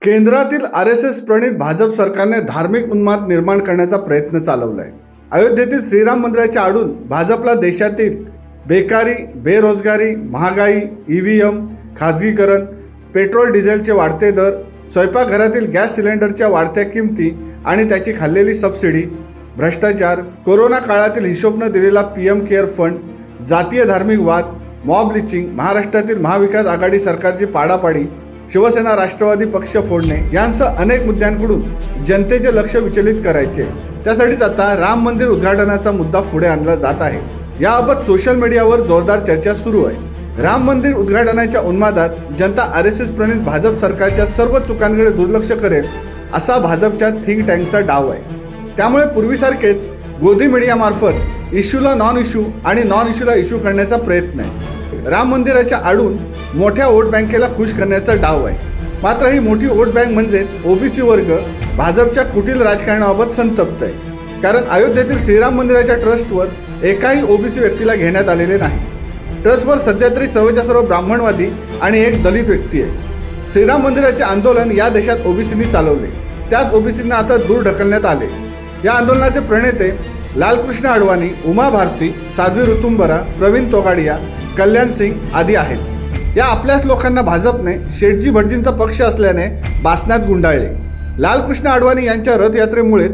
केंद्रातील RSS प्रणित भाजप सरकारने धार्मिक उन्माद निर्माण करण्याचा प्रयत्न चालवलाय। अयोध्येतील श्रीराम मंदिराच्या आडून भाजपला देशातील बेकारी, बेरोजगारी, महागाई, EVM, खाजगीकरण, पेट्रोल डिझेलचे वाढते दर, स्वयंपाकघरातील गॅस सिलेंडरच्या वाढत्या किमती आणि त्याची खाल्लेली सबसिडी, भ्रष्टाचार, कोरोना काळातील हिशोब न दिलेला PM केअर फंड, जातीय धार्मिक वाद, मॉब लिचिंग, महाराष्ट्रातील महाविकास आघाडी सरकारची पाडापाडी, शिवसेना राष्ट्रवादी पक्ष फोडणे यांसह अनेक मुद्द्यांकडून जनतेचे लक्ष विचलित करायचे। त्यासाठीच आता राम मंदिर उद्घाटनाचा मुद्दा पुढे आणला जात आहे। याबाबत सोशल मीडियावर जोरदार चर्चा सुरू आहे। राम मंदिर उद्घाटनाच्या उन्मादात जनता RSS प्रणित भाजप सरकारच्या सर्व चुकांकडे दुर्लक्ष करेल असा भाजपच्या थिंक टँकचा डाव आहे। त्यामुळे पूर्वीसारखेच गोदी मीडियामार्फत इश्यूला नॉन इश्यू आणि नॉन इश्यूला इश्यू करण्याचा प्रयत्न आहे। राम मंदिराच्या आडून मोठ्या वोट बँकेला खुश करण्याचा डाव आहे। मात्र ही मोठी वोट बँक म्हणजे OBC वर्ग भाजपच्या कुटील राजकारणाबाबत संतप्त आहे। कारण अयोध्येतील श्रीराम मंदिराच्या ट्रस्टवर एकाही OBC व्यक्तीला घेण्यात आलेले नाही। ट्रस्टवर सध्या तरी सर्वच्या सर्व ब्राह्मणवादी आणि एक दलित व्यक्ती आहे। श्रीराम मंदिराचे आंदोलन या देशात OBCनी चालवले, त्याच OBCंना आता दूर ढकलण्यात आले। या आंदोलनाचे प्रणेते लालकृष्ण अडवाणी, उमा भारती, साध्वी ऋतुंबरा, प्रवीण तोगाडिया, कल्याण सिंग आदी आहेत। या आपल्याच लोकांना भाजपने शेठजी भटजींचा पक्ष असल्याने बासनात गुंडाळले। लालकृष्ण अडवाणी यांच्या रथयात्रेमुळे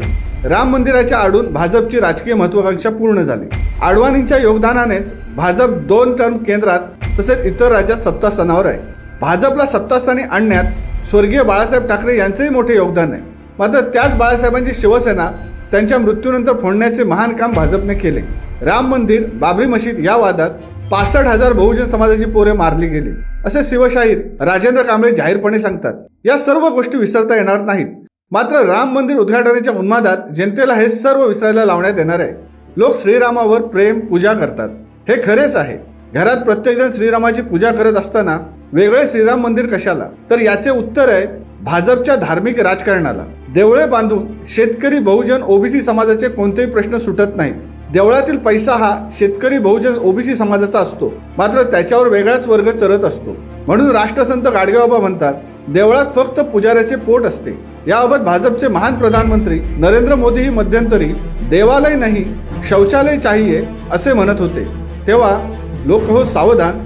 राम मंदिराच्या आडून भाजपची राजकीय महत्त्वाकांक्षा पूर्ण झाली। अडवाणींच्या योगदानानेच भाजप 2 टर्म केंद्रात तसेच इतर राज्यात सत्तास्थानावर आहे। भाजपला सत्तास्थानी आणण्यात स्वर्गीय बाळासाहेब ठाकरे यांचेही मोठे योगदान आहे। मात्र त्याच बाळासाहेबांची शिवसेना त्यांच्या मृत्यूनंतर फोडण्याचे महान काम भाजपने केले। राम मंदिर, बाबरी मशीद या वादात 65,000 बहुजन समाजाची पोरे मारली गेली असे शिवशाहीर राजेंद्र कांबळे जाहीरपणे सांगतात। या सर्व गोष्टी विसरता येणार नाहीत। मात्र राम मंदिर उद्घाटनाच्या उन्मादात जनतेला हे सर्व विसरायला लावण्यात येणार आहे। लोक श्रीरामावर प्रेम, पूजा करतात, हे खरेच आहे। घरात प्रत्येकजण श्रीरामाची पूजा करत असताना वेगळे श्रीराम मंदिर कशाला? तर याचे उत्तर आहे भाजपच्या धार्मिक राजकारणाला। देवळे बांधून शेतकरी, बहुजन, OBC समाजाचे कोणतेही प्रश्न सुटत नाहीत। देवळातील पैसा हा शेतकरी, बहुजन, OBC समाजाचा असतो, मात्र त्याच्यावर वेगळाच वर्ग चरत असतो। म्हणून राष्ट्रसंत गाडगेबाबा म्हणतात, देवळात फक्त पुजाऱ्याचे पोट असते। याबाबत भाजपचे महान प्रधानमंत्री नरेंद्र मोदी ही मध्यंतरी देवालय नाही शौचालय चाहिए असे म्हणत होते। तेव्हा लोक हो सावधान,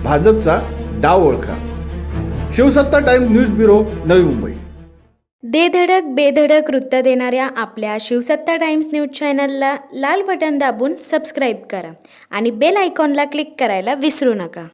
भाजपचा डाव ओळखा। शिवसत्ता times news bureau, Navi Mumbai. दे धडक बेधडक वृत्त देणाऱ्या आपल्या शिवसत्ता टाइम्स न्यूज चॅनलला लाल बटन दाबून सबस्क्राईब करा आणि बेल आयकॉनला क्लिक करायला विसरू नका।